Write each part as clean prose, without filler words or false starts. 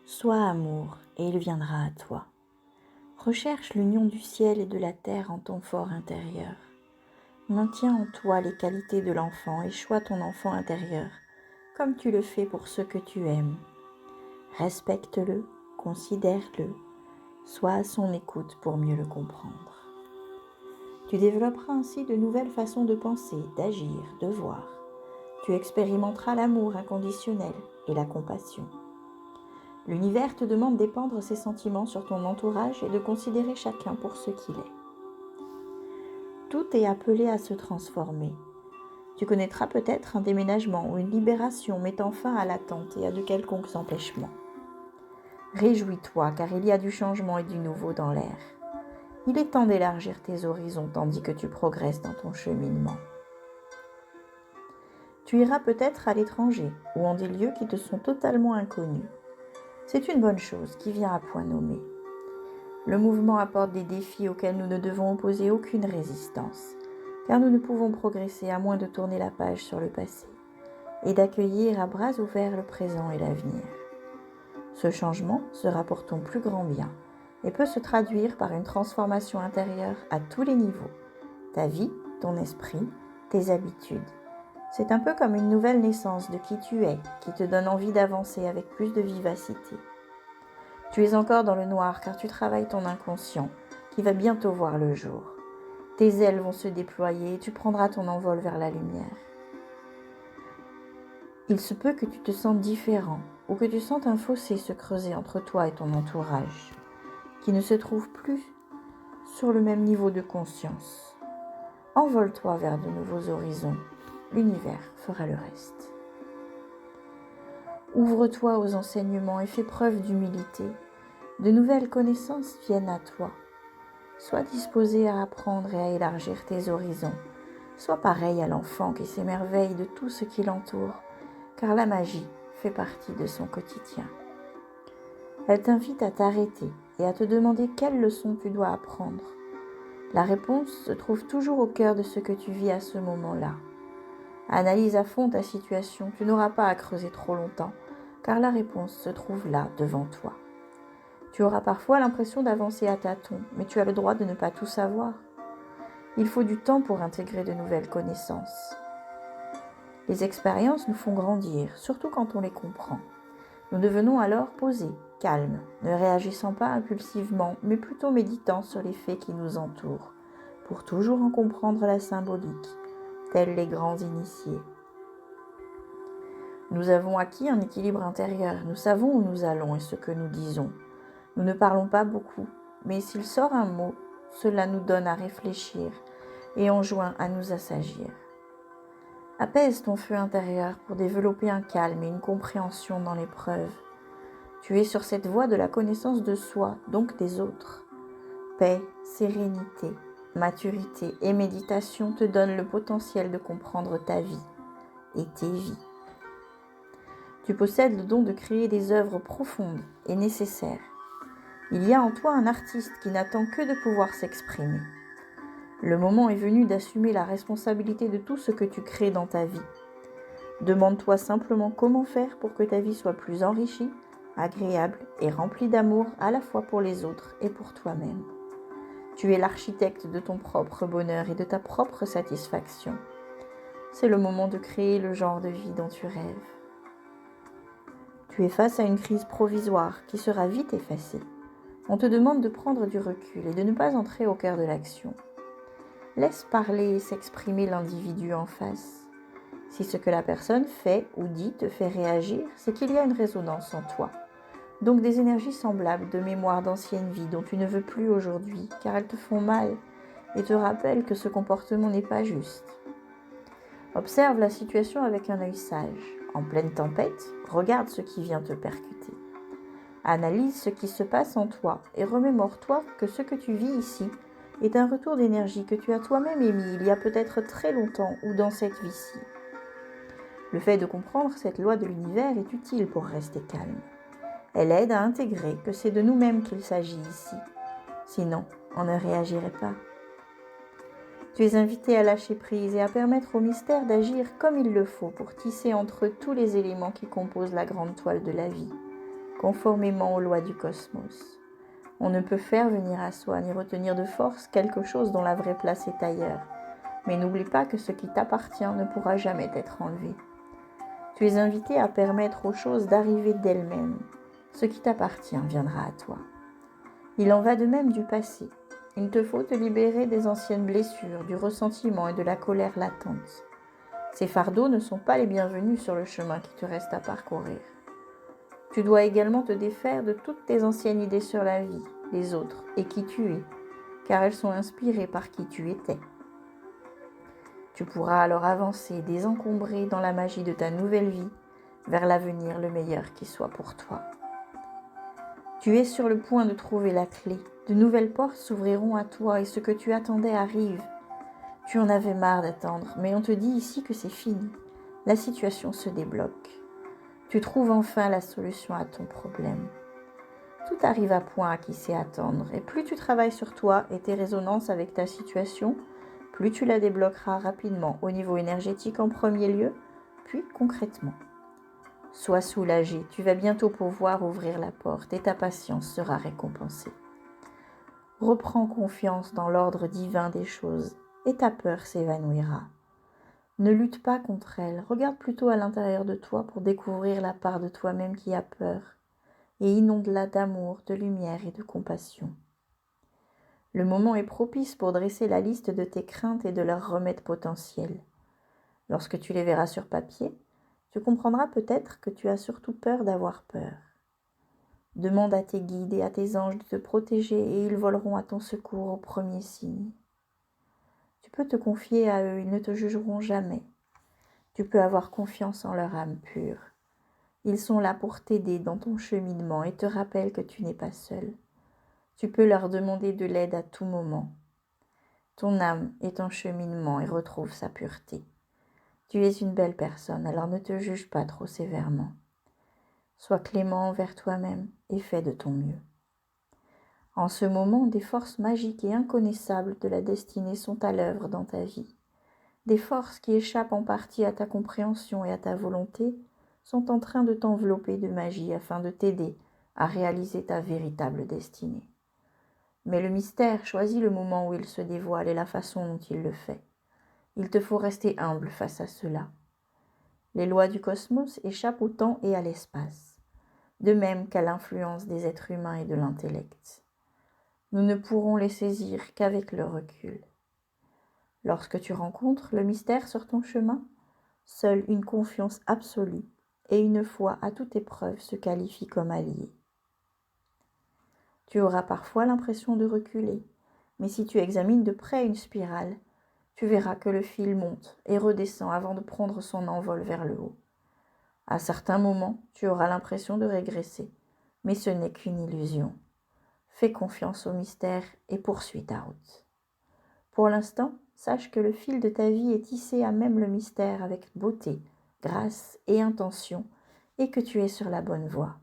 Sois amour, et il viendra à toi. Recherche l'union du ciel et de la terre en ton fort intérieur. Maintiens en toi les qualités de l'enfant et choisis ton enfant intérieur, comme tu le fais pour ceux que tu aimes. Respecte-le, considère-le, sois à son écoute pour mieux le comprendre. Tu développeras ainsi de nouvelles façons de penser, d'agir, de voir. Tu expérimenteras l'amour inconditionnel et la compassion. L'univers te demande d'épandre ses sentiments sur ton entourage et de considérer chacun pour ce qu'il est. Tout est appelé à se transformer. Tu connaîtras peut-être un déménagement ou une libération mettant fin à l'attente et à de quelconques empêchements. Réjouis-toi car il y a du changement et du nouveau dans l'air. Il est temps d'élargir tes horizons tandis que tu progresses dans ton cheminement. Tu iras peut-être à l'étranger ou en des lieux qui te sont totalement inconnus. C'est une bonne chose qui vient à point nommé. Le mouvement apporte des défis auxquels nous ne devons opposer aucune résistance, car nous ne pouvons progresser à moins de tourner la page sur le passé et d'accueillir à bras ouverts le présent et l'avenir. Ce changement sera pour ton plus grand bien et peut se traduire par une transformation intérieure à tous les niveaux, ta vie, ton esprit, tes habitudes. C'est un peu comme une nouvelle naissance de qui tu es, qui te donne envie d'avancer avec plus de vivacité. Tu es encore dans le noir car tu travailles ton inconscient, qui va bientôt voir le jour. Tes ailes vont se déployer et tu prendras ton envol vers la lumière. Il se peut que tu te sentes différent ou que tu sentes un fossé se creuser entre toi et ton entourage, qui ne se trouve plus sur le même niveau de conscience. Envole-toi vers de nouveaux horizons. L'univers fera le reste. Ouvre-toi aux enseignements et fais preuve d'humilité. De nouvelles connaissances viennent à toi. Sois disposé à apprendre et à élargir tes horizons. Sois pareil à l'enfant qui s'émerveille de tout ce qui l'entoure, car la magie fait partie de son quotidien. Elle t'invite à t'arrêter et à te demander quelle leçon tu dois apprendre. La réponse se trouve toujours au cœur de ce que tu vis à ce moment-là. Analyse à fond ta situation, tu n'auras pas à creuser trop longtemps, car la réponse se trouve là, devant toi. Tu auras parfois l'impression d'avancer à tâtons, mais tu as le droit de ne pas tout savoir. Il faut du temps pour intégrer de nouvelles connaissances. Les expériences nous font grandir, surtout quand on les comprend. Nous devenons alors posés, calmes, ne réagissant pas impulsivement, mais plutôt méditant sur les faits qui nous entourent, pour toujours en comprendre la symbolique, tels les grands initiés. Nous avons acquis un équilibre intérieur, nous savons où nous allons et ce que nous disons. Nous ne parlons pas beaucoup, mais s'il sort un mot, cela nous donne à réfléchir et enjoint à nous assagir. Apaise ton feu intérieur pour développer un calme et une compréhension dans l'épreuve. Tu es sur cette voie de la connaissance de soi, donc des autres. Paix, sérénité, maturité et méditation te donnent le potentiel de comprendre ta vie et tes vies. Tu possèdes le don de créer des œuvres profondes et nécessaires. Il y a en toi un artiste qui n'attend que de pouvoir s'exprimer. Le moment est venu d'assumer la responsabilité de tout ce que tu crées dans ta vie. Demande-toi simplement comment faire pour que ta vie soit plus enrichie, agréable et remplie d'amour à la fois pour les autres et pour toi-même. Tu es l'architecte de ton propre bonheur et de ta propre satisfaction. C'est le moment de créer le genre de vie dont tu rêves. Tu es face à une crise provisoire qui sera vite effacée. On te demande de prendre du recul et de ne pas entrer au cœur de l'action. Laisse parler et s'exprimer l'individu en face. Si ce que la personne fait ou dit te fait réagir, c'est qu'il y a une résonance en toi. Donc des énergies semblables de mémoire d'ancienne vie dont tu ne veux plus aujourd'hui, car elles te font mal et te rappellent que ce comportement n'est pas juste. Observe la situation avec un œil sage. En pleine tempête, regarde ce qui vient te percuter. Analyse ce qui se passe en toi et remémore-toi que ce que tu vis ici est un retour d'énergie que tu as toi-même émis il y a peut-être très longtemps ou dans cette vie-ci. Le fait de comprendre cette loi de l'univers est utile pour rester calme. Elle aide à intégrer que c'est de nous-mêmes qu'il s'agit ici. Sinon, on ne réagirait pas. Tu es invité à lâcher prise et à permettre au mystère d'agir comme il le faut pour tisser entre eux tous les éléments qui composent la grande toile de la vie. conformément aux lois du cosmos. On ne peut faire venir à soi ni retenir de force quelque chose dont la vraie place est ailleurs. Mais n'oublie pas que ce qui t'appartient ne pourra jamais t'être enlevé. Tu es invité à permettre aux choses d'arriver d'elles-mêmes. Ce qui t'appartient viendra à toi. Il en va de même du passé. Il te faut te libérer des anciennes blessures, du ressentiment et de la colère latente. Ces fardeaux ne sont pas les bienvenus sur le chemin qui te reste à parcourir. Tu dois également te défaire de toutes tes anciennes idées sur la vie, les autres et qui tu es, car elles sont inspirées par qui tu étais. Tu pourras alors avancer désencombré dans la magie de ta nouvelle vie, vers l'avenir le meilleur qui soit pour toi. Tu es sur le point de trouver la clé. De nouvelles portes s'ouvriront à toi et ce que tu attendais arrive. Tu en avais marre d'attendre, mais on te dit ici que c'est fini. La situation se débloque. Tu trouves enfin la solution à ton problème. Tout arrive à point à qui sait attendre, et plus tu travailles sur toi et tes résonances avec ta situation, plus tu la débloqueras rapidement au niveau énergétique en premier lieu, puis concrètement. Sois soulagé, tu vas bientôt pouvoir ouvrir la porte et ta patience sera récompensée. Reprends confiance dans l'ordre divin des choses et ta peur s'évanouira. Ne lutte pas contre elle, regarde plutôt à l'intérieur de toi pour découvrir la part de toi-même qui a peur et inonde-la d'amour, de lumière et de compassion. Le moment est propice pour dresser la liste de tes craintes et de leurs remèdes potentiels. Lorsque tu les verras sur papier, tu comprendras peut-être que tu as surtout peur d'avoir peur. Demande à tes guides et à tes anges de te protéger et ils voleront à ton secours au premier signe. Tu peux te confier à eux, ils ne te jugeront jamais. Tu peux avoir confiance en leur âme pure. Ils sont là pour t'aider dans ton cheminement et te rappellent que tu n'es pas seul. Tu peux leur demander de l'aide à tout moment. Ton âme est en cheminement et retrouve sa pureté. Tu es une belle personne, alors ne te juge pas trop sévèrement. Sois clément envers toi-même et fais de ton mieux. En ce moment, des forces magiques et inconnaissables de la destinée sont à l'œuvre dans ta vie. Des forces qui échappent en partie à ta compréhension et à ta volonté sont en train de t'envelopper de magie afin de t'aider à réaliser ta véritable destinée. Mais le mystère choisit le moment où il se dévoile et la façon dont il le fait. Il te faut rester humble face à cela. Les lois du cosmos échappent au temps et à l'espace, de même qu'à l'influence des êtres humains et de l'intellect. Nous ne pourrons les saisir qu'avec le recul. Lorsque tu rencontres le mystère sur ton chemin, seule une confiance absolue et une foi à toute épreuve se qualifient comme alliés. Tu auras parfois l'impression de reculer, mais si tu examines de près une spirale, tu verras que le fil monte et redescend avant de prendre son envol vers le haut. À certains moments, tu auras l'impression de régresser, mais ce n'est qu'une illusion. Fais confiance au mystère et poursuis ta route. Pour l'instant, sache que le fil de ta vie est tissé à même le mystère avec beauté, grâce et intention, et que tu es sur la bonne voie.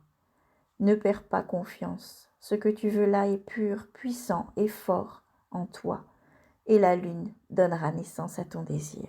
Ne perds pas confiance, ce que tu veux là est pur, puissant et fort en toi, et la lune donnera naissance à ton désir.